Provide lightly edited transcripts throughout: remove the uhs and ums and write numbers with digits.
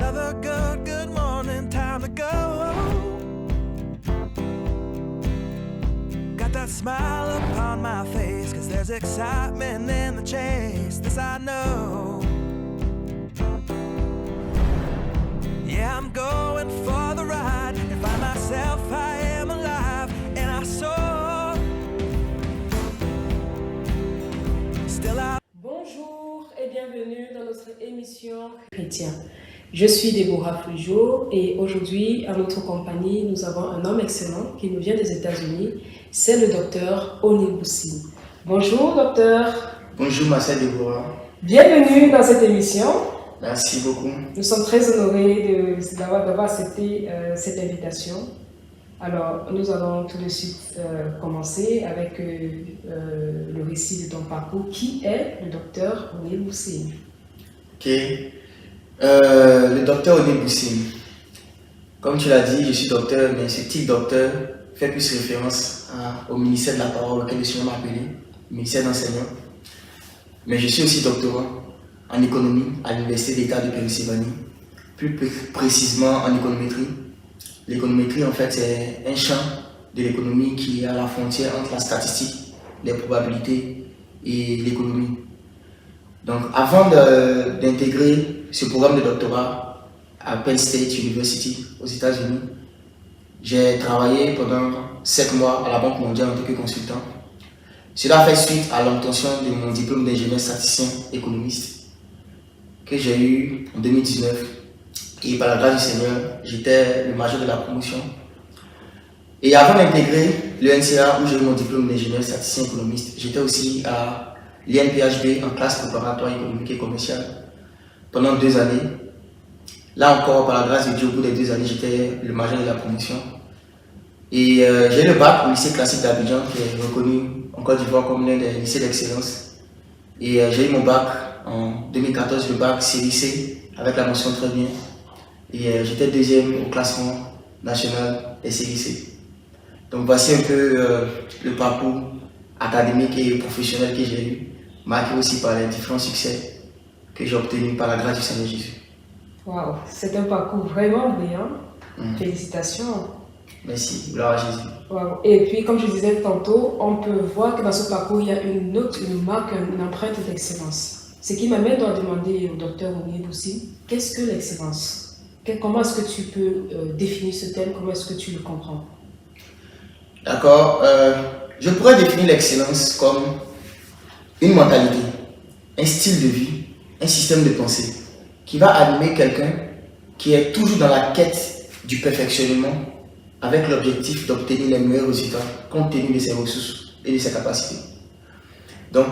Another good morning, time to go. Got that smile upon my face, 'cause there's excitement in the chase, this I know. Yeah, I'm going for the ride, and find myself, I am alive, and I saw. Still I. Bonjour et bienvenue dans notre émission Chrétien. Je suis Déborah Fougeau et aujourd'hui, à notre compagnie, nous avons un homme excellent qui nous vient des États-Unis. C'est le docteur Onyebusi. Bonjour docteur. Bonjour ma sœur Déborah. Bienvenue dans cette émission. Merci beaucoup. Nous sommes très honorés d'avoir accepté cette invitation. Alors, nous allons tout de suite commencer avec le récit de ton parcours. Qui est le docteur Onyebusi? Ok. Le docteur Onyebusi. Comme tu l'as dit, je suis docteur, mais ce titre docteur fait plus référence au ministère de la parole auquel le Seigneur m'a appelé, ministère d'enseignant. Mais je suis aussi doctorant en économie à l'Université d'État de Pennsylvanie, plus précisément en économétrie. L'économétrie, en fait, c'est un champ de l'économie qui est à la frontière entre la statistique, les probabilités et l'économie. Donc, avant d'intégrer ce programme de doctorat à Penn State University aux États-Unis, j'ai travaillé pendant 7 mois à la Banque mondiale en tant que consultant. Cela fait suite à l'obtention de mon diplôme d'ingénieur statisticien économiste que j'ai eu en 2019. Et par la grâce du Seigneur, j'étais le major de la promotion. Et avant d'intégrer le NCA, où j'ai eu mon diplôme d'ingénieur statisticien économiste, j'étais aussi à l'INPHB en classe préparatoire économique et commerciale pendant 2 années. Là encore, par la grâce de Dieu, au bout des 2 années, j'étais le major de la promotion. Et j'ai eu le bac au lycée classique d'Abidjan, qui est reconnu en Côte d'Ivoire comme l'un des lycées d'excellence. Et j'ai eu mon bac en 2014, le bac série C, avec la mention très bien. Et j'étais 2e au classement national des séries C. Donc voici un peu le parcours académique et professionnel que j'ai eu, marqué aussi par les différents succès que j'ai obtenus par la grâce du Seigneur Jésus. Waouh, c'est un parcours vraiment brillant. Félicitations. Merci, gloire à Jésus. Wow. Et puis, comme je disais tantôt, on peut voir que dans ce parcours, il y a une marque, une empreinte d'excellence. Ce qui m'amène à demander au docteur Onyebusi, qu'est-ce que l'excellence? Comment est-ce que tu peux définir ce thème? Comment est-ce que tu le comprends? D'accord. Je pourrais définir l'excellence comme une mentalité, un style de vie, un système de pensée qui va animer quelqu'un qui est toujours dans la quête du perfectionnement avec l'objectif d'obtenir les meilleurs résultats compte tenu de ses ressources et de ses capacités. Donc,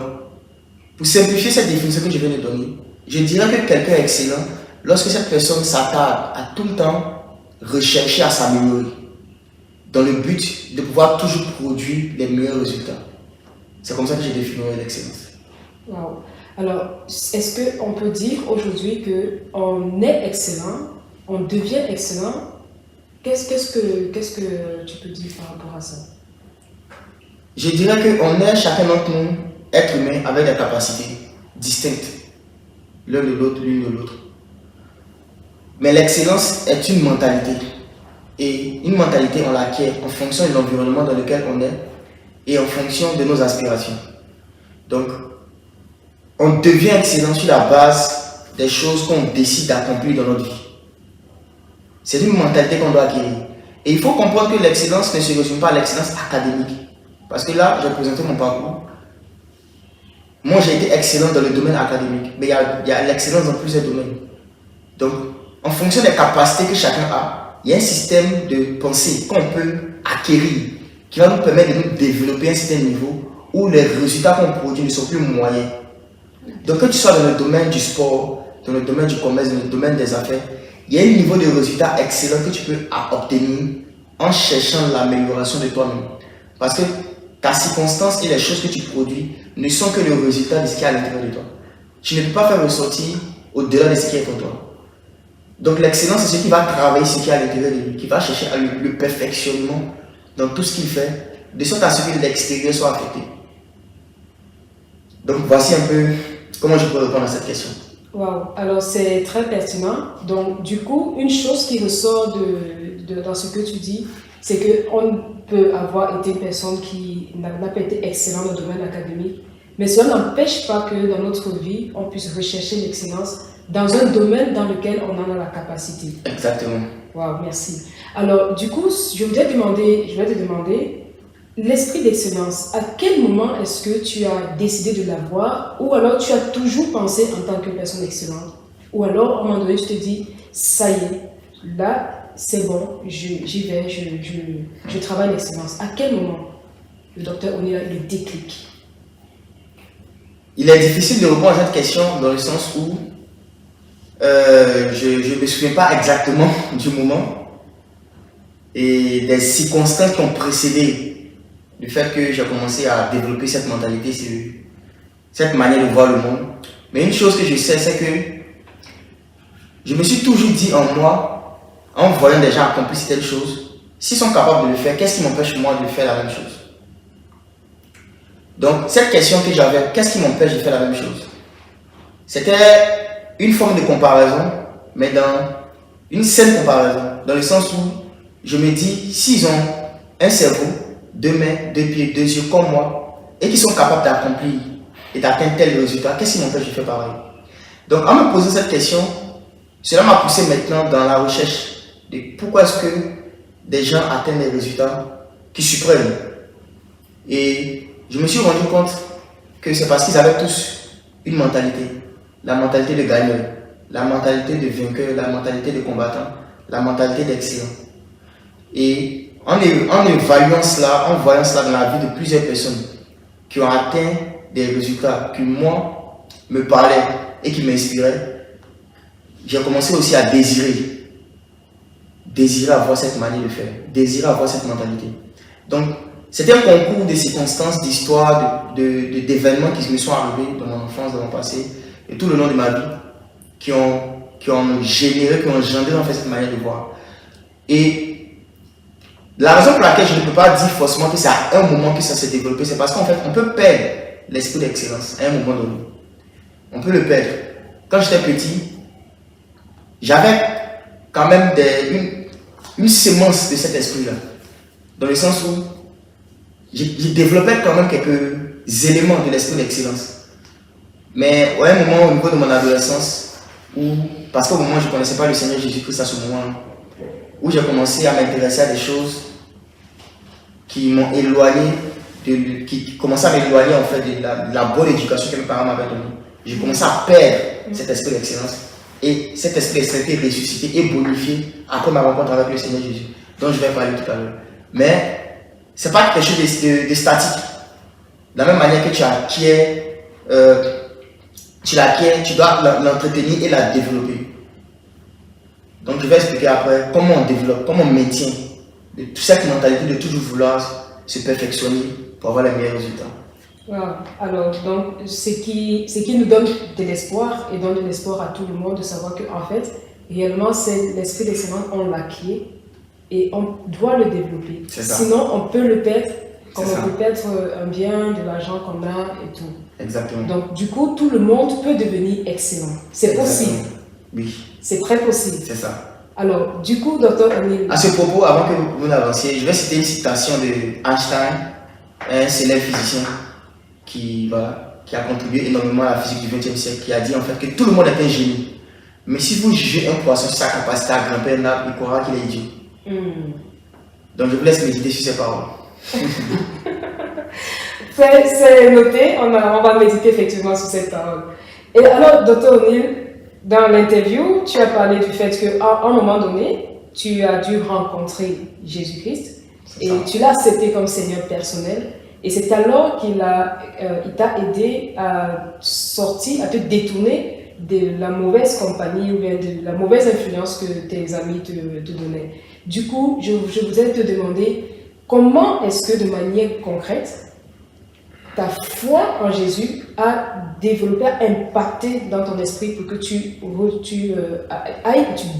pour simplifier cette définition que je viens de donner, je dirais que quelqu'un est excellent lorsque cette personne s'attarde à tout le temps rechercher à s'améliorer dans le but de pouvoir toujours produire les meilleurs résultats. C'est comme ça que je définirais l'excellence. Wow. Alors, est-ce qu'on peut dire aujourd'hui qu'on est excellent, on devient excellent? Qu'est-ce que tu peux dire par rapport à ça? Je dirais qu'on est chacun d'entre nous, être humain, avec des capacités distinctes, l'un de l'autre, l'une de l'autre. Mais l'excellence est une mentalité. Et une mentalité, on l'acquiert en fonction de l'environnement dans lequel on est et en fonction de nos aspirations. Donc, on devient excellent sur la base des choses qu'on décide d'accomplir dans notre vie. C'est une mentalité qu'on doit acquérir. Et il faut comprendre que l'excellence ne se résume pas à l'excellence académique. Parce que là, j'ai présenté mon parcours. Moi, j'ai été excellent dans le domaine académique. Mais il y a l'excellence dans plusieurs domaines. Donc, en fonction des capacités que chacun a, il y a un système de pensée qu'on peut acquérir qui va nous permettre de nous développer à un certain niveau où les résultats qu'on produit ne sont plus moyens. Donc, que tu sois dans le domaine du sport, dans le domaine du commerce, dans le domaine des affaires, il y a un niveau de résultat excellent que tu peux obtenir en cherchant l'amélioration de toi-même. Parce que ta circonstance et les choses que tu produis ne sont que le résultat de ce qui est à l'intérieur de toi. Tu ne peux pas faire ressortir au-delà de ce qui est en toi. Donc l'excellence, c'est ce qui va travailler ce qui est à l'intérieur de lui, qui va chercher le perfectionnement dans tout ce qu'il fait, de sorte à ce que l'extérieur soit affecté. Donc voici un peu comment je peux répondre à cette question. Wow, alors c'est très pertinent. Donc, du coup, une chose qui ressort dans ce que tu dis, c'est qu'on peut avoir été une personne qui n'a pas été excellente dans le domaine académique, mais cela n'empêche pas que dans notre vie, on puisse rechercher l'excellence dans un domaine dans lequel on en a la capacité. Exactement. Wow, merci. Alors, du coup, je vais te demander, l'esprit d'excellence, à quel moment est-ce que tu as décidé de l'avoir, ou alors tu as toujours pensé en tant que personne excellente, ou alors à un moment donné tu te dis, ça y est, là c'est bon, j'y vais, je travaille l'excellence. À quel moment le docteur Oni a eu le déclic? Il est difficile de répondre à cette question dans le sens où je ne me souviens pas exactement du moment et des circonstances qui ont précédé le fait que j'ai commencé à développer cette mentalité, cette manière de voir le monde. Mais une chose que je sais, c'est que je me suis toujours dit en moi, en voyant des gens accomplir telle chose, s'ils sont capables de le faire, qu'est-ce qui m'empêche moi de faire la même chose? Donc cette question que j'avais, qu'est-ce qui m'empêche de faire la même chose? C'était une forme de comparaison, mais dans une saine comparaison, dans le sens où je me dis, s'ils ont un cerveau, 2 mains, 2 pieds, 2 yeux comme moi, et qu'ils sont capables d'accomplir et d'atteindre tel résultat, qu'est-ce qui m'empêche de faire pareil? Donc en me posant cette question, cela m'a poussé maintenant dans la recherche de pourquoi est-ce que des gens atteignent des résultats qui surprennent. Et je me suis rendu compte que c'est parce qu'ils avaient tous une mentalité. La mentalité de gagneur, la mentalité de vainqueur, la mentalité de combattant, la mentalité d'excellent. Et en évaluant cela, en voyant cela dans la vie de plusieurs personnes qui ont atteint des résultats qui, moi, me parlaient et qui m'inspiraient, j'ai commencé aussi à désirer avoir cette manière de faire, désirer avoir cette mentalité. Donc, c'était un concours de circonstances, d'histoires, d'événements qui me sont arrivés dans mon enfance, dans mon passé, et tout le long de ma vie, qui ont généré, qui ont engendré en fait cette manière de voir. Et la raison pour laquelle je ne peux pas dire forcément que c'est à un moment que ça s'est développé, c'est parce qu'en fait, on peut perdre l'esprit d'excellence à un moment donné. On peut le perdre. Quand j'étais petit, j'avais quand même une sémence de cet esprit-là. Dans le sens où je développais quand même quelques éléments de l'esprit d'excellence. Mais à un moment, au niveau de mon adolescence, parce qu'au moment où je ne connaissais pas le Seigneur Jésus-Christ à ce moment-là, où j'ai commencé à m'intéresser à des choses qui m'ont éloigné, qui commençaient à m'éloigner en fait de la bonne éducation que mes parents m'avaient donnée. J'ai commencé à perdre cet esprit d'excellence. Et cet esprit d'excellence est ressuscité et bonifié après ma rencontre avec le Seigneur Jésus, dont je vais parler tout à l'heure. Mais ce n'est pas quelque chose de statique. De la même manière que tu l'acquiers, tu dois l'entretenir et la développer. Donc je vais expliquer après comment on développe, comment on maintient cette mentalité de toujours vouloir se perfectionner pour avoir les meilleurs résultats. Wow. Alors, donc, ce qui nous donne de l'espoir et donne de l'espoir à tout le monde de savoir qu'en fait, réellement, c'est l'esprit d'excellence, on l'acquiert et on doit le développer. Sinon, on peut le perdre, comme on peut perdre un bien, de l'argent qu'on a et tout. Exactement. Donc, du coup, tout le monde peut devenir excellent. C'est possible. Oui. C'est très possible. C'est ça. Alors, du coup, docteur Oni. À ce propos, avant que vous n'avanciez, je vais citer une citation de Einstein, un célèbre physicien qui a contribué énormément à la physique du XXe siècle, qui a dit en fait que tout le monde est un génie. Mais si vous jugez un poisson sur sa capacité à grimper un arbre, il croira qu'il est idiot. Donc, je vous laisse méditer sur ces paroles. C'est noté, on va méditer effectivement sur cette parole. Et alors, Dr. O'Neill, dans l'interview, tu as parlé du fait qu'à un moment donné, tu as dû rencontrer Jésus-Christ et tu l'as accepté comme Seigneur personnel. Et c'est alors qu'il t'a aidé à sortir, à te détourner de la mauvaise compagnie ou bien de la mauvaise influence que tes amis te donnaient. Du coup, je voudrais te demander comment est-ce que de manière concrète, ta foi en Jésus a développé, a impacté dans ton esprit pour que tu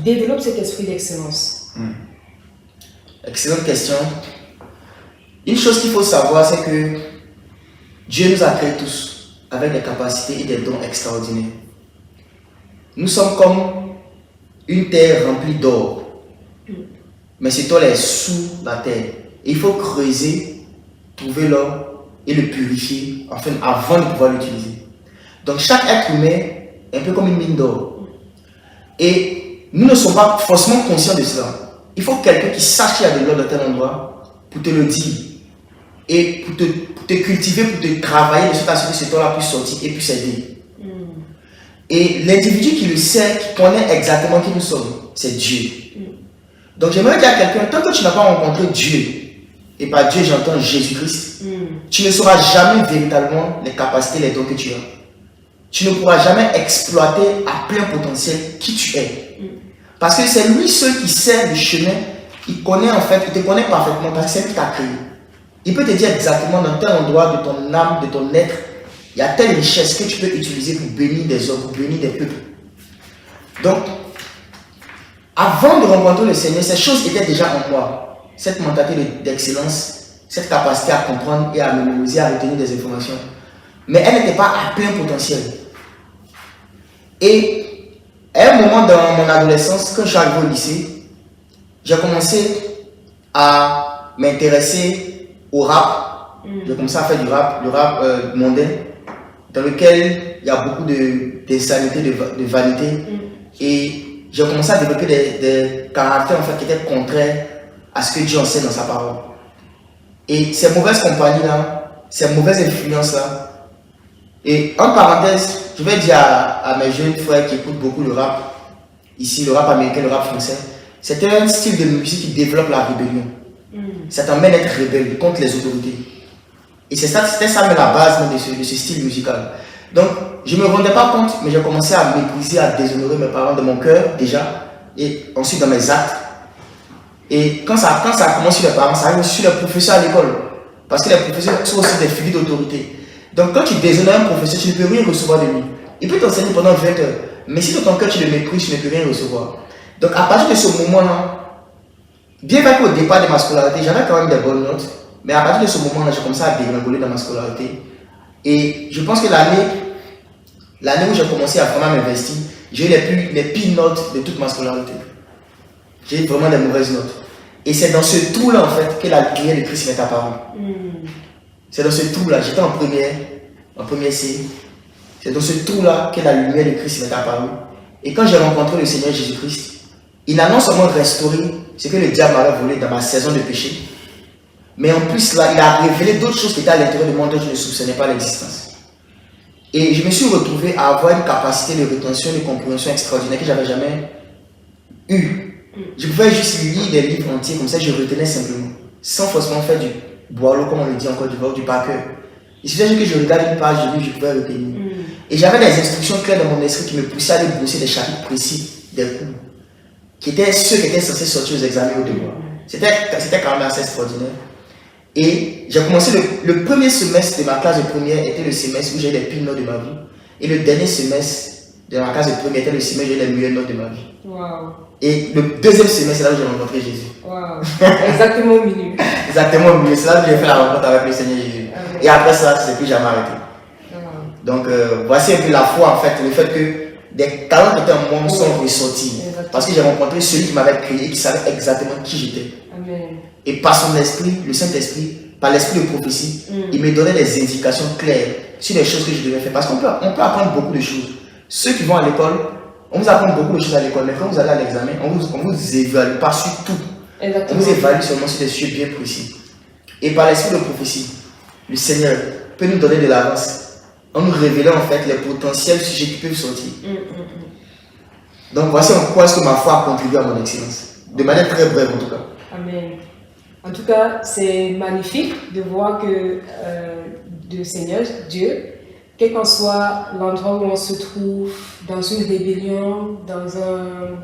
développes cet esprit d'excellence. Excellente question. Une chose qu'il faut savoir, c'est que Dieu nous a créés tous avec des capacités et des dons extraordinaires. nous sommes comme une terre remplie d'or. Mais cet or est sous la terre. Et il faut creuser, trouver l'or et le purifier enfin, avant de pouvoir l'utiliser. Donc chaque être humain est un peu comme une mine d'or. Et nous ne sommes pas forcément conscients de cela. Il faut quelqu'un qui sache qu'il y a de l'or dans tel endroit pour te le dire. Et pour te cultiver, pour te travailler, de sorte à ce que cet or-là puisse sortir et puisse aider. Et l'individu qui le sait, qui connaît exactement qui nous sommes, c'est Dieu. Donc j'aimerais dire à quelqu'un, tant que tu n'as pas rencontré Dieu, et par Dieu j'entends Jésus-Christ, tu ne sauras jamais véritablement les capacités, les dons que tu as. Tu ne pourras jamais exploiter à plein potentiel qui tu es. Parce que c'est lui seul qui sait le chemin, il connaît en fait, il te connaît parfaitement parce que c'est lui qui t'a créé. Il peut te dire exactement dans tel endroit de ton âme, de ton être, il y a telle richesse que tu peux utiliser pour bénir des hommes, pour bénir des peuples. Donc, avant de rencontrer le Seigneur, ces choses étaient déjà en moi. Cette mentalité d'excellence, cette capacité à comprendre et à mémoriser, à retenir des informations. Mais elle n'était pas à plein potentiel. Et à un moment dans mon adolescence, quand je suis arrivé au lycée, j'ai commencé à m'intéresser au rap. J'ai commencé à faire du rap, le rap mondain, dans lequel il y a beaucoup d'insanité, de vanité. Et j'ai commencé à développer des caractères en fait, qui étaient contraires à ce que Dieu enseigne dans sa parole. Et ces mauvaises compagnies-là, ces mauvaises influences-là, et en parenthèse, je vais dire à mes jeunes frères qui écoutent beaucoup le rap, ici le rap américain, le rap français, c'est un style de musique qui développe la rébellion. Ça t'emmène à être rebelle contre les autorités. Et c'était ça la base de ce style musical. Donc, je ne me rendais pas compte, mais j'ai commencé à mépriser, à déshonorer mes parents de mon cœur déjà, et ensuite dans mes actes. Et quand ça commence sur les parents, ça arrive sur les professeurs à l'école. Parce que les professeurs sont aussi des figures d'autorité. Donc quand tu déshonores un professeur, tu ne peux rien recevoir de lui. Il peut t'enseigner pendant 20 heures. Mais si dans ton cœur tu le méprises, tu ne peux rien recevoir. Donc à partir de ce moment-là, bien qu'au départ de ma scolarité, j'avais quand même des bonnes notes. Mais à partir de ce moment-là, j'ai commencé à dégringoler dans ma scolarité. Et je pense que l'année où j'ai commencé à vraiment m'investir, j'ai eu les pires notes de toute ma scolarité. J'ai eu vraiment des mauvaises notes. Et c'est dans ce trou-là, en fait, que la lumière de Christ m'est apparue. C'est dans ce trou-là, j'étais en première C. C'est dans ce trou-là que la lumière de Christ m'est apparue. Et quand j'ai rencontré le Seigneur Jésus-Christ, il a non seulement restauré ce que le diable m'avait volé dans ma saison de péché, mais en plus, là, il a révélé d'autres choses qui étaient à l'intérieur de moi dont je ne soupçonnais pas l'existence. Et je me suis retrouvé à avoir une capacité de rétention, de compréhension extraordinaire que je n'avais jamais eue. Je pouvais juste lire des livres entiers, comme ça je retenais simplement, sans forcément faire du boileau, comme on le dit encore, du par cœur. Il suffisait que je regarde une page de livre, je pouvais retenir. Et j'avais des instructions claires dans mon esprit qui me poussaient à aller brosser des chapitres précis des cours, qui étaient ceux qui étaient censés sortir aux examens au devoir. C'était quand même assez extraordinaire. Et j'ai commencé le premier semestre de ma classe de première était le semestre où j'ai eu les pires notes de ma vie. Et le dernier semestre de ma classe de première était le semestre où j'ai eu les meilleures notes de ma vie. Wow. Et le deuxième semestre, c'est là où j'ai rencontré Jésus. Wow. Exactement au milieu. Exactement au milieu. C'est là où j'ai fait la rencontre avec le Seigneur Jésus. Amen. Et après ça, c'est plus jamais arrêté. Donc, voici un peu la foi, en fait, le fait que des talents qui étaient en moi sont ressortis. Parce que j'ai rencontré celui qui m'avait créé et qui savait exactement qui j'étais. Et par son esprit, le Saint-Esprit, par l'esprit de prophétie, il me donnait des indications claires sur les choses que je devais faire. Parce qu'on peut apprendre beaucoup de choses. Ceux qui vont à l'école, on vous apprend beaucoup de choses à l'école, mais quand vous allez à l'examen, on vous évalue pas sur tout. Exactement. On vous évalue seulement sur des sujets bien précis. Et par l'esprit de prophétie, le Seigneur peut nous donner de l'avance en nous révélant en fait les potentiels sujets qui peuvent sortir. Donc voici en quoi est-ce que ma foi a contribué à mon excellence. De manière très brève en tout cas. Amen. En tout cas, c'est magnifique de voir que le Seigneur, Dieu, quel qu'en soit l'endroit où on se trouve, dans une rébellion, dans un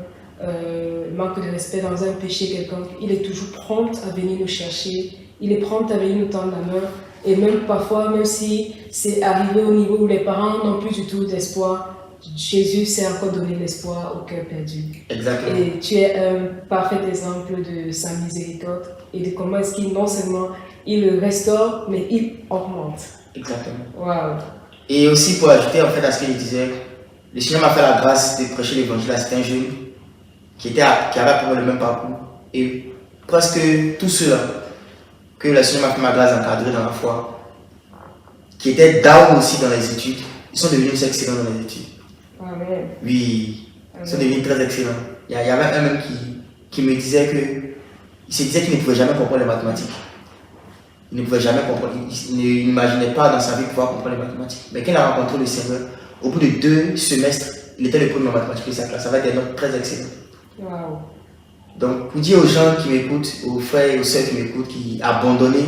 manque de respect, dans un péché quelconque, il est toujours prompt à venir nous chercher, il est prompt à venir nous tendre la main. Et même parfois, même si c'est arrivé au niveau où les parents n'ont plus du tout d'espoir, Jésus s'est encore donné l'espoir au cœur perdu. Exactement. Et tu es un parfait exemple de sa miséricorde et de comment est-ce qu'il, non seulement il le restaure, mais il augmente. Exactement. Wow. Et aussi pour ajouter en fait à ce que je disais, le Seigneur m'a fait la grâce de prêcher l'évangile à certains jeunes qui avaient à peu près le même parcours. Et presque tous ceux-là que le Seigneur m'a fait ma grâce d'encadrer dans la foi, qui étaient down aussi dans les études, ils sont devenus excellents dans les études. Amen. Oui, Amen. ils sont devenus très excellents. Il y avait un même qui me disait il se disait qu'il ne pouvait jamais comprendre les mathématiques. Il ne pouvait jamais comprendre, il n'imaginait pas dans sa vie pouvoir comprendre les mathématiques. Mais quand il a rencontré le Seigneur, au bout de 2 semestres, il était le premier en mathématiques de sa classe. Ça va être des notes très excellentes. Wow. Donc, pour dire aux gens qui m'écoutent, aux frères et aux sœurs qui m'écoutent, qui abandonné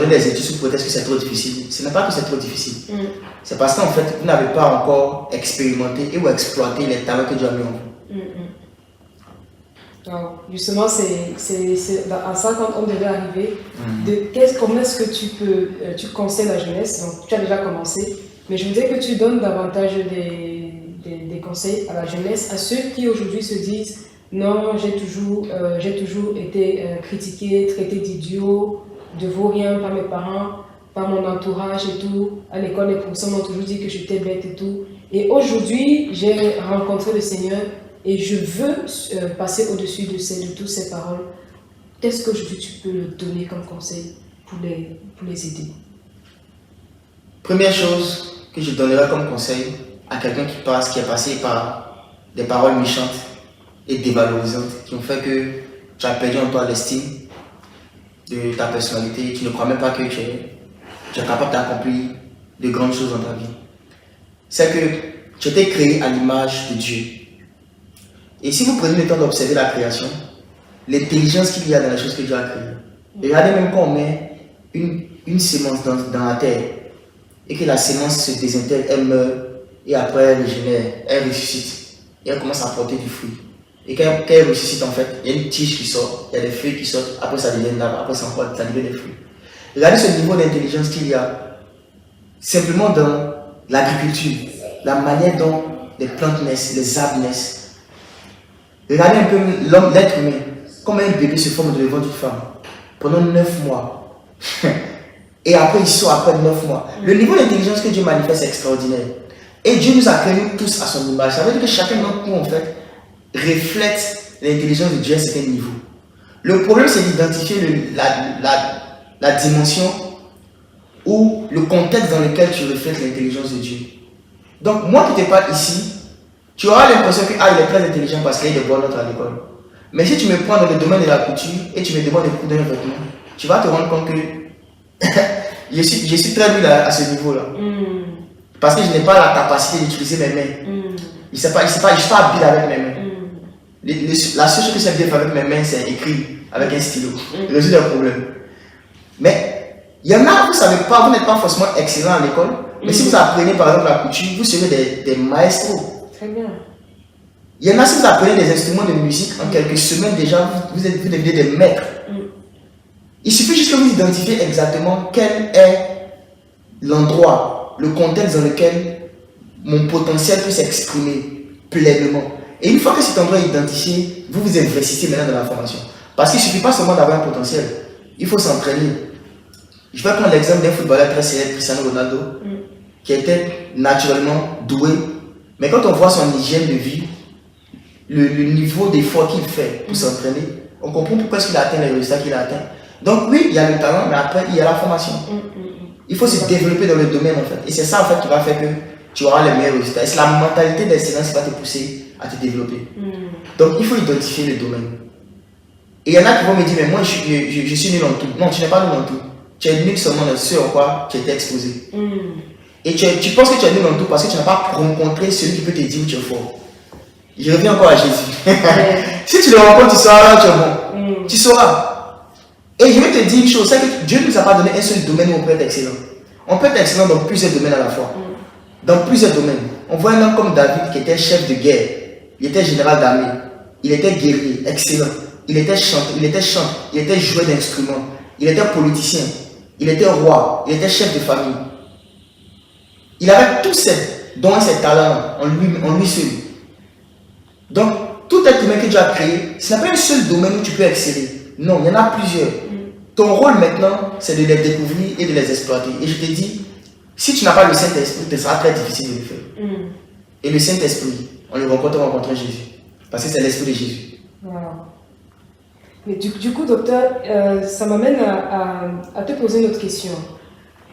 les études sous prétexte que c'est trop difficile, ce n'est pas que c'est trop difficile. C'est parce qu'en fait, vous n'avez pas encore expérimenté et ou exploité les talents que Dieu a mis en vous. Wow. Justement, c'est à ça quand on devait arriver. Comment est-ce que tu conseilles la jeunesse? Donc, tu as déjà commencé, mais je voudrais que tu donnes davantage des conseils à la jeunesse, à ceux qui aujourd'hui se disent non, j'ai toujours été critiqué, traité d'idiot, de vaurien par mes parents, par mon entourage et tout. À l'école, les professeurs m'ont toujours dit que j'étais bête et tout. Et aujourd'hui, j'ai rencontré le Seigneur et je veux passer au-dessus de toutes ces paroles. Qu'est-ce qu'aujourd'hui tu peux leur donner comme conseil pour les aider? Première chose que je donnerai comme conseil à quelqu'un qui est passé par des paroles méchantes et dévalorisantes qui ont fait que tu as perdu en toi l'estime de ta personnalité, tu ne crois même pas que tu es capable d'accomplir de grandes choses dans ta vie. C'est que tu étais créé à l'image de Dieu. Et si vous prenez le temps d'observer la création, l'intelligence qu'il y a dans les choses que Dieu a créées, regardez même quand on met une sémence dans la terre et que la sémence se désintègre, elle meurt et après elle régénère, elle ressuscite et elle commence à porter du fruit. Et quand elle ressuscite, en fait, il y a une tige qui sort, il y a des feuilles qui sortent, après ça devient de l'arbre, après ça devient des fruits. Regardez ce niveau d'intelligence qu'il y a simplement dans l'agriculture, la manière dont les plantes naissent, les arbres naissent. Regardez un peu l'être humain, comment un bébé se forme devant une femme pendant 9 mois. Et après il sort après 9 mois. Le niveau d'intelligence que Dieu manifeste est extraordinaire. Et Dieu nous a créés tous à son image. Ça veut dire que chacun d'entre nous, en fait, reflète l'intelligence de Dieu à un certain niveau. Le problème, c'est d'identifier la dimension ou le contexte dans lequel tu reflètes l'intelligence de Dieu. Donc, moi qui te parle ici, tu auras l'impression que il est très intelligent parce qu'il a des bonnes notes à l'école. Mais si tu me prends dans le domaine de la couture et tu me demandes de coudre un vêtement, tu vas te rendre compte que je suis très nul à ce niveau-là. Parce que je n'ai pas la capacité d'utiliser mes mains. Je ne suis pas habile avec mes mains. La seule chose que je sais bien faire avec mes mains, c'est écrire avec un stylo. Résoudre un problème. Mais il y en a, vous ne savez pas, vous n'êtes pas forcément excellent à l'école. Mais si vous apprenez par exemple la couture, vous serez des maestros. Très bien. Il y en a, si vous apprenez des instruments de musique, en quelques semaines déjà, vous devenez des maîtres. Il suffit juste que vous identifiez exactement quel est l'endroit, le contexte dans lequel mon potentiel peut s'exprimer pleinement. Et une fois que cet endroit est identifié, vous vous investissez maintenant dans la formation. Parce qu'il ne suffit pas seulement d'avoir un potentiel, il faut s'entraîner. Je vais prendre l'exemple d'un footballeur très célèbre, Cristiano Ronaldo, qui était naturellement doué. Mais quand on voit son hygiène de vie, le niveau d'effort qu'il fait pour s'entraîner, on comprend pourquoi il a atteint les résultats qu'il a atteints. Donc oui, il y a le talent, mais après, il y a la formation. Il faut se développer dans le domaine en fait. Et c'est ça en fait qui va faire que tu auras les meilleurs résultats. Et c'est la mentalité d'excellence qui va te pousser à te développer. Donc il faut identifier le domaine. Et il y en a qui vont me dire, mais moi je suis nul en tout. Non, tu n'es pas nul en tout. Tu es nul seulement dans ce en quoi tu étais exposé. Et tu penses que tu es nul en tout parce que tu n'as pas rencontré celui qui peut te dire que tu es fort. Je reviens encore à Jésus. Si tu le rencontres, tu sauras là, tu es bon. Tu sauras. Et je vais te dire une chose, c'est que Dieu ne nous a pas donné un seul domaine où on peut être excellent. On peut être excellent dans plusieurs domaines à la fois. Dans plusieurs domaines. On voit un homme comme David qui était chef de guerre. Il était général d'armée. Il était guerrier, excellent. Il était chanteur, il était joueur d'instruments. Il était politicien. Il était roi. Il était chef de famille. Il avait tous ces dons et ces talents en lui seul. Donc, tout être humain que Dieu a créé, ce n'est pas un seul domaine où tu peux exceller. Non, il y en a plusieurs. Ton rôle maintenant, c'est de les découvrir et de les exploiter. Et je te dis, si tu n'as pas le Saint-Esprit, ce sera très difficile de le faire. Et le Saint-Esprit, on le rencontre en rencontrant Jésus. Parce que c'est l'Esprit de Jésus. Wow. Mais du coup, docteur, ça m'amène à te poser une autre question.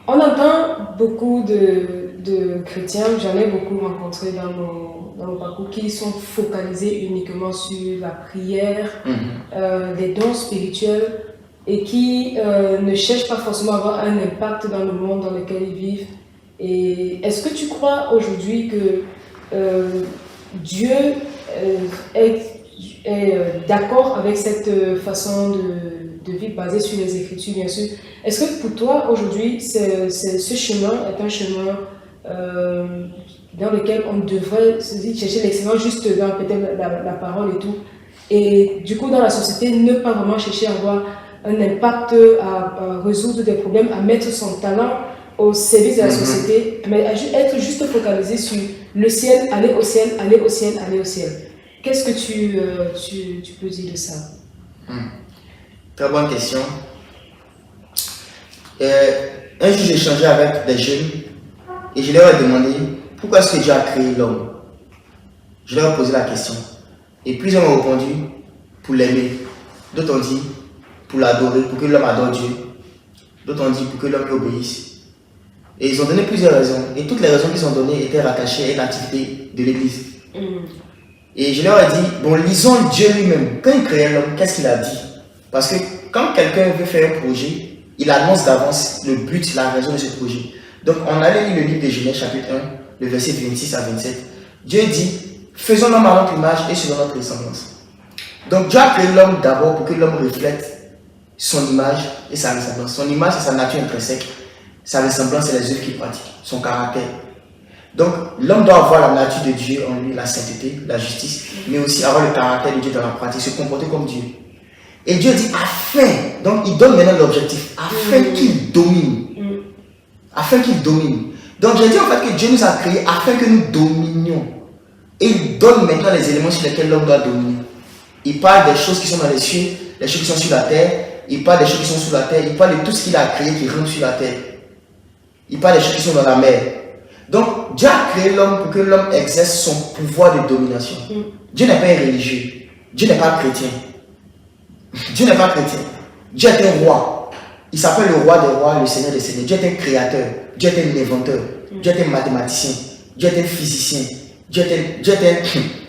On entend beaucoup de chrétiens, j'en ai beaucoup rencontré dans mon parcours, qui sont focalisés uniquement sur la prière, les dons spirituels, et qui ne cherchent pas forcément à avoir un impact dans le monde dans lequel ils vivent. Et est-ce que tu crois aujourd'hui que Dieu est d'accord avec cette façon de vivre basée sur les Écritures, bien sûr? Est-ce que pour toi, aujourd'hui, ce chemin est un chemin dans lequel on devrait chercher l'excellence juste dans peut-être la parole et tout, et du coup, dans la société, ne pas vraiment chercher à avoir un impact, à résoudre des problèmes, à mettre son talent au service de la société, mais être juste focalisé sur le ciel, aller au ciel, aller au ciel, aller au ciel. Qu'est-ce que tu peux dire de ça? Très bonne question. Un jour, j'ai échangé avec des jeunes et je leur ai demandé pourquoi est-ce que Dieu a créé l'homme. Je leur ai posé la question. Et plusieurs m'ont répondu pour l'aimer. D'autres ont dit pour l'adorer, pour que l'homme adore Dieu. D'autres ont dit pour que l'homme lui obéisse. Et ils ont donné plusieurs raisons. Et toutes les raisons qu'ils ont données étaient rattachées à l'activité de l'Église. Et je leur ai dit, bon, lisons Dieu lui-même. Quand il créait l'homme, qu'est-ce qu'il a dit? Parce que quand quelqu'un veut faire un projet, il annonce d'avance le but, la raison de ce projet. Donc, on allait lire le livre de Genèse, chapitre 1, le verset 26 à 27. Dieu dit, faisons l'homme à notre image et selon notre ressemblance. Donc, Dieu a créé l'homme d'abord pour que l'homme reflète son image et sa ressemblance. Son image, c'est sa nature intrinsèque. Sa ressemblance, c'est les œuvres qu'il pratique, son caractère. Donc, l'homme doit avoir la nature de Dieu en lui, la sainteté, la justice, mais aussi avoir le caractère de Dieu dans la pratique, se comporter comme Dieu. Et Dieu dit afin, donc il donne maintenant l'objectif, afin qu'il domine. Afin qu'il domine. Donc, j'ai dit en fait que Dieu nous a créés afin que nous dominions. Et il donne maintenant les éléments sur lesquels l'homme doit dominer. Il parle des choses qui sont dans les cieux, les choses qui sont sur la terre. Il parle des choses qui sont sous la terre. Il parle de tout ce qu'il a créé qui rentre sur la terre. Il parle des choses qui sont dans la mer. Donc, Dieu a créé l'homme pour que l'homme exerce son pouvoir de domination. Dieu n'est pas un religieux. Dieu n'est pas chrétien. Dieu n'est pas chrétien. Dieu est un roi. Il s'appelle le roi des rois, le seigneur des seigneurs. Dieu est un créateur. Dieu est un inventeur. Dieu est un mathématicien. Dieu est un physicien. Dieu est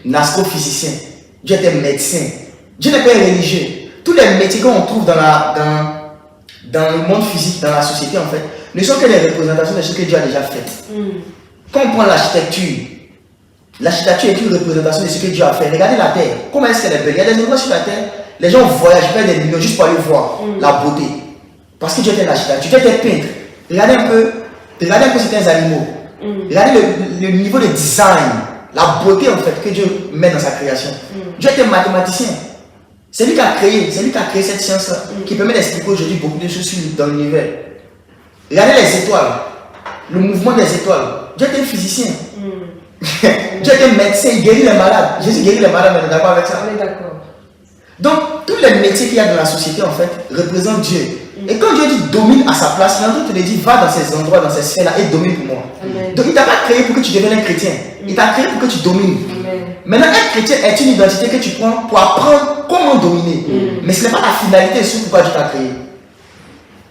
un astrophysicien. Dieu est un médecin. Dieu n'est pas un religieux. Tous les métiers qu'on trouve dans le monde physique, dans la société en fait, ne sont que les représentations de ce que Dieu a déjà fait. Quand on prend l'architecture est une représentation de ce que Dieu a fait. Regardez la terre, comment est-ce qu'elle est belle. Il y a des endroits sur la terre, les gens voyagent, payent des millions juste pour aller voir la beauté. Parce que Dieu était l'architecture, Dieu était peintre. Regardez un peu certains animaux. Regardez le niveau de design, la beauté en fait que Dieu met dans sa création. Dieu était mathématicien. C'est lui qui a créé cette science-là, qui permet d'expliquer aujourd'hui beaucoup de choses dans l'univers. Regardez les étoiles, le mouvement des étoiles. Dieu est un physicien. Dieu est un médecin, il guérit les malades. Jésus guérit les malades, on est d'accord avec ça? On est d'accord. Donc, tous les métiers qu'il y a dans la société, en fait, représentent Dieu. Et quand Dieu dit domine à sa place, il te dit va dans ces endroits, dans ces sphères-là et domine pour moi. Amen. Donc, il ne t'a pas créé pour que tu deviennes un chrétien. Il t'a créé pour que tu domines. Amen. Maintenant, être chrétien est une identité que tu prends pour apprendre comment dominer. Mais ce n'est pas la finalité sur pourquoi Dieu t'a créé.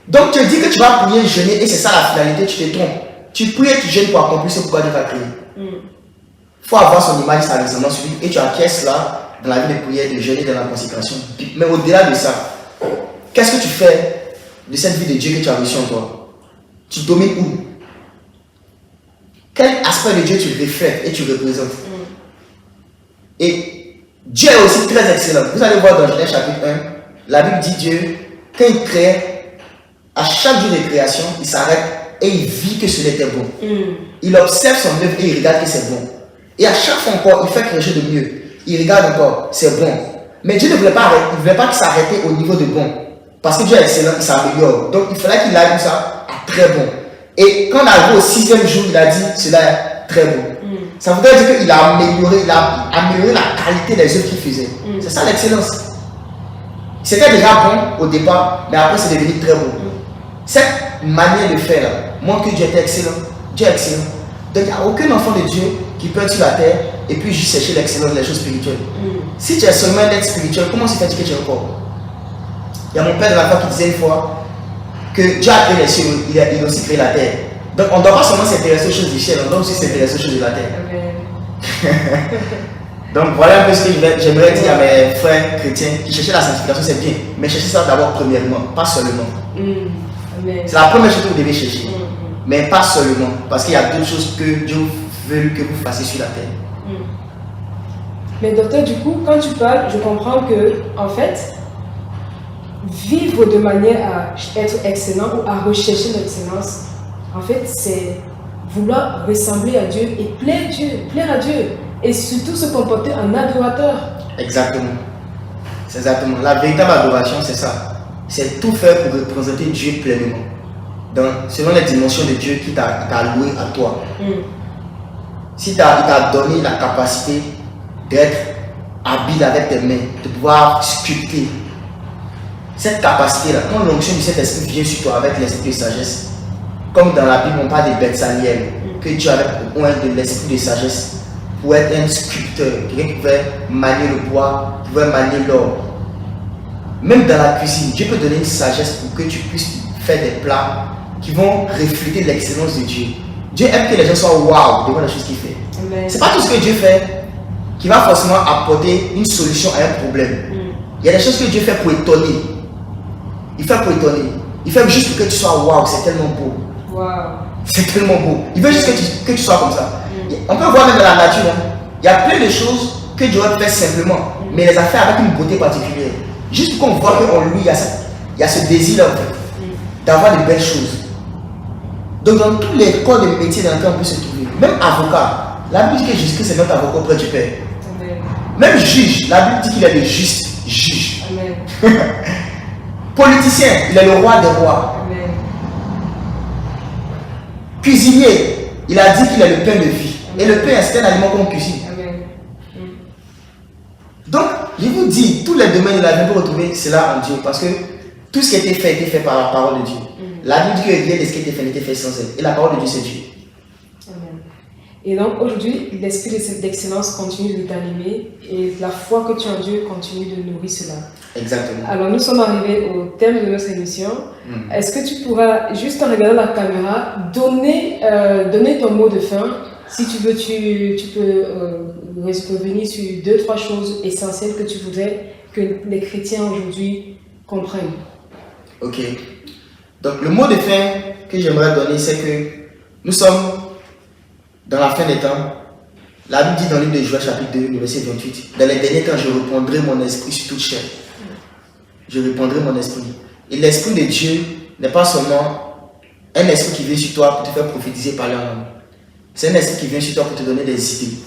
Donc, tu dis que tu vas prier, jeûner et c'est ça la finalité, tu te trompes. Tu pries et tu jeûnes pour accomplir ce pourquoi Dieu t'a créé. Il faut avoir son image, sa ressemblance sur lui et tu acquiers cela dans la vie de prière, de jeûner, dans la consécration. Mais au-delà de ça, qu'est-ce que tu fais de cette vie de Dieu que tu as reçue en toi? Tu domines où? Quel aspect de Dieu tu reflètes et tu représentes? Et Dieu est aussi très excellent. Vous allez voir dans Genèse chapitre 1, la Bible dit Dieu, quand il crée, à chaque jour de création, il s'arrête et il vit que ce n'était bon. Il observe son œuvre et il regarde que c'est bon. Et à chaque fois encore, il fait quelque chose de mieux. Il regarde encore, c'est bon. Mais Dieu ne voulait pas qu'il s'arrête au niveau de bon. Parce que Dieu est excellent, il s'améliore. Donc il fallait qu'il aille ça à très bon. Et quand on arrive au 6e jour, il a dit cela est très bon. Ça voudrait dire qu'il a amélioré la qualité des œuvres qu'il faisait. C'est ça l'excellence. C'était déjà bon au départ, mais après c'est devenu très bon. Cette manière de faire là montre que Dieu était excellent. Dieu est excellent. Donc il n'y a aucun enfant de Dieu qui peut être sur la terre et puis juste chercher l'excellence, les choses spirituelles. Si tu es seulement un être spirituel, comment se fait-il que tu es encore? Il y a mon père de la foi qui disait une fois que Dieu a créé les cieux, il a aussi créé la terre. Donc on ne doit pas seulement s'intéresser aux choses du ciel, on doit aussi s'intéresser aux choses de la terre. Donc voilà un peu ce que j'aimerais dire à mes frères chrétiens qui cherchaient la sanctification, c'est bien, mais cherchez ça d'abord premièrement, pas seulement. C'est la première chose que vous devez chercher, mais pas seulement, parce qu'il y a d'autres choses que Dieu veut que vous fassiez sur la terre. Mais docteur, du coup, quand tu parles, je comprends que, en fait, vivre de manière à être excellent ou à rechercher l'excellence, en fait, c'est vouloir ressembler à Dieu et plaire à Dieu. Et surtout se comporter en adorateur. Exactement. C'est exactement. La véritable adoration, c'est ça. C'est tout faire pour représenter Dieu pleinement. Donc, selon les dimensions de Dieu qui t'a alloué à toi. Si il t'a donné la capacité d'être habile avec tes mains, de pouvoir sculpter. Cette capacité-là, quand l'onction du Saint-Esprit vient sur toi avec l'esprit de sagesse, comme dans la Bible on parle des Betsaliel, que Dieu avait besoin de l'esprit de sagesse pour être un sculpteur, quelqu'un qui pouvait manier le bois, qui pouvait manier l'or. Même dans la cuisine, Dieu peut donner une sagesse pour que tu puisses faire des plats qui vont refléter l'excellence de Dieu. Dieu aime que les gens soient waouh devant les choses qu'il fait. C'est pas tout ce que Dieu fait qui va forcément apporter une solution à un problème. Il y a des choses que Dieu fait pour étonner. Il fait pour étonner. Il fait juste pour que tu sois waouh, c'est tellement beau. C'est tellement beau. Il veut juste que tu sois comme ça. On peut voir même dans la nature, il y a plein de choses que Dieu a fait simplement, mais les a fait avec une beauté particulière. Juste pour qu'on voit qu'en lui, il y a ce désir en fait, d'avoir de belles choses. Donc dans tous les corps de métier dans lesquels on peut se trouver, même avocat, la Bible dit que Jésus-Christ est notre avocat auprès du Père. Même juge, la Bible dit qu'il est le juste juge. Politicien, il est le roi des rois. Cuisinier, il a dit qu'il est le pain de vie. Et le pain, c'est un aliment qu'on cuisine. Donc, je vous dis, tous les domaines de la vie, vous retrouvez cela en Dieu. Parce que tout ce qui a été fait par la parole de Dieu. La Bible dit que rien de ce qui a été fait n'était fait sans elle. Et la parole de Dieu, c'est Dieu. Et donc, aujourd'hui, l'esprit d'excellence continue de t'animer. Et la foi que tu as en Dieu continue de nourrir cela. Exactement. Alors, nous sommes arrivés au thème de notre émission. Est-ce que tu pourras, juste en regardant la caméra, donner ton mot de fin? Si tu veux, tu peux revenir sur 2-3 choses essentielles que tu voudrais que les chrétiens aujourd'hui comprennent. Ok. Donc, le mot de fin que j'aimerais donner, c'est que nous sommes dans la fin des temps. La Bible dit dans le livre de Joël, chapitre 2, le verset 28, dans les derniers temps, je répandrai mon esprit sur toute chair. Je répandrai mon esprit. Et l'esprit de Dieu n'est pas seulement un esprit qui vient sur toi pour te faire prophétiser par la langue. C'est un esprit qui vient sur toi pour te donner des idées,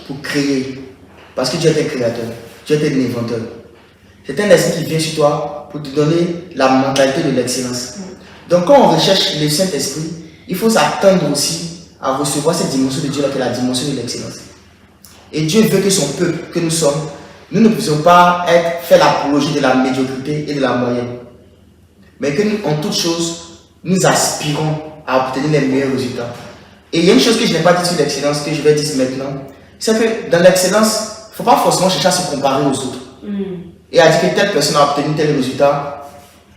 pour créer. Parce que Dieu est un créateur, Dieu est un inventeur. C'est un esprit qui vient sur toi pour te donner la mentalité de l'excellence. Donc quand on recherche le Saint-Esprit, il faut s'attendre aussi à recevoir cette dimension de Dieu là, qui est la dimension de l'excellence. Et Dieu veut que son peuple, que nous sommes, nous ne puissions pas faire l'apologie de la médiocrité et de la moyenne. Mais que nous, en toutes choses, nous aspirons à obtenir les meilleurs résultats. Et il y a une chose que je n'ai pas dit sur l'excellence, que je vais dire maintenant, c'est que dans l'excellence, il ne faut pas forcément chercher à se comparer aux autres. Et à dire que telle personne a obtenu tel résultat,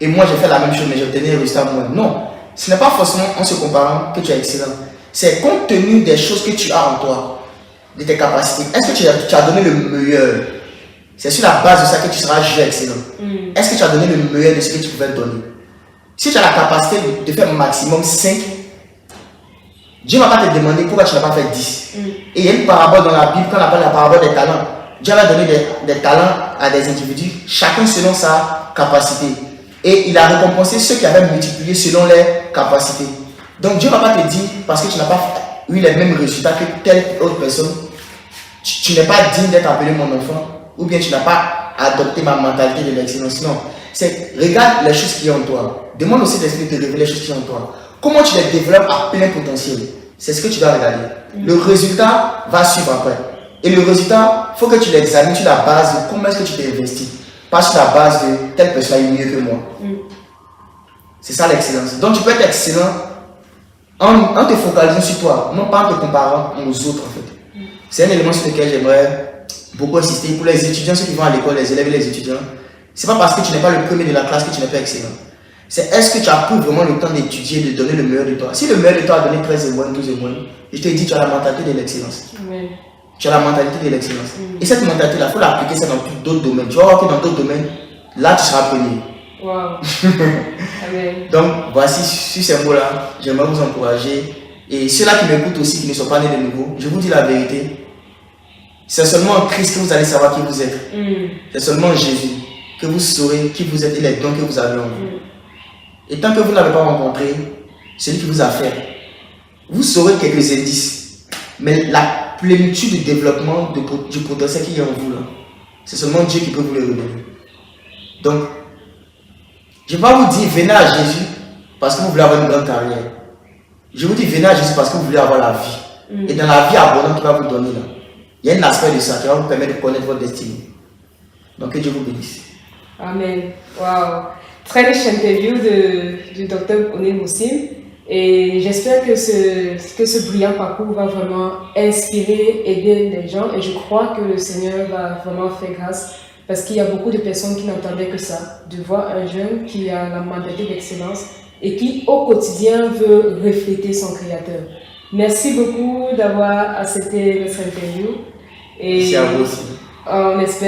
et moi j'ai fait la même chose, mais j'ai obtenu un résultat moins. Non, ce n'est pas forcément en se comparant que tu es excellent. C'est compte tenu des choses que tu as en toi, de tes capacités. Est-ce que tu as donné le meilleur? C'est sur la base de ça que tu seras jugé excellent. Est-ce que tu as donné le meilleur de ce que tu pouvais donner? Si tu as la capacité de faire maximum 5, Dieu ne va pas te demander pourquoi tu n'as pas fait 10. Et il y a une parabole dans la Bible qu'on appelle la parabole des talents. Dieu va donner des talents à des individus, chacun selon sa capacité. Et il a récompensé ceux qui avaient multiplié selon leurs capacités. Donc Dieu ne va pas te dire, parce que tu n'as pas eu les mêmes résultats que telle autre personne, tu n'es pas digne d'être appelé mon enfant, ou bien tu n'as pas adopté ma mentalité de l'excellence. Non, c'est regarde les choses qui sont en toi. Demande aussi l'esprit de te révéler les choses qui sont en toi. Comment tu les développes à plein potentiel? C'est ce que tu dois regarder. Le résultat va suivre après. Et le résultat, il faut que tu l'examines sur la base de comment est-ce que tu t'es investi. Pas sur la base de telle personne est mieux que moi. C'est ça l'excellence. Donc tu peux être excellent en te focalisant sur toi, non pas en te comparant aux autres en fait. C'est un élément sur lequel j'aimerais beaucoup insister pour les étudiants, ceux qui vont à l'école, les élèves et les étudiants. C'est pas parce que tu n'es pas le premier de la classe que tu n'es pas excellent. C'est est-ce que tu as pris vraiment le temps d'étudier, de donner le meilleur de toi. Si le meilleur de toi a donné 13 et moins, 12 et moins, je te dis, tu as la mentalité de l'excellence. Amen. Tu as la mentalité de l'excellence. Et cette mentalité-là, il faut l'appliquer ça dans d'autres domaines. Tu vas voir que dans d'autres domaines, là, tu seras premier. Wow. Amen. Donc, voici, sur ces mots-là, j'aimerais vous encourager. Et ceux-là qui m'écoutent aussi, qui ne sont pas nés de nouveau, je vous dis la vérité. C'est seulement en Christ que vous allez savoir qui vous êtes. C'est seulement en Jésus que vous saurez qui vous êtes et les dons que vous avez en vous. Et tant que vous n'avez pas rencontré celui qui vous a fait, vous saurez quelques indices. Mais la plénitude du développement du potentiel qui est en vous, là, c'est seulement Dieu qui peut vous le redonner. Donc, je ne vais pas vous dire venez à Jésus parce que vous voulez avoir une grande carrière. Je vous dis venez à Jésus parce que vous voulez avoir la vie. Et dans la vie abondante qu'il va vous donner, là, il y a un aspect de ça qui va vous permettre de connaître votre destinée. Donc que Dieu vous bénisse. Amen. Wow. Très riche interview du docteur Oné Moussim. Et j'espère que ce brillant parcours va vraiment inspirer, aider les gens. Et je crois que le Seigneur va vraiment faire grâce. Parce qu'il y a beaucoup de personnes qui n'entendaient que ça. De voir un jeune qui a la mentalité d'excellence et qui au quotidien veut refléter son Créateur. Merci beaucoup d'avoir accepté notre interview. Et merci à vous aussi. On espère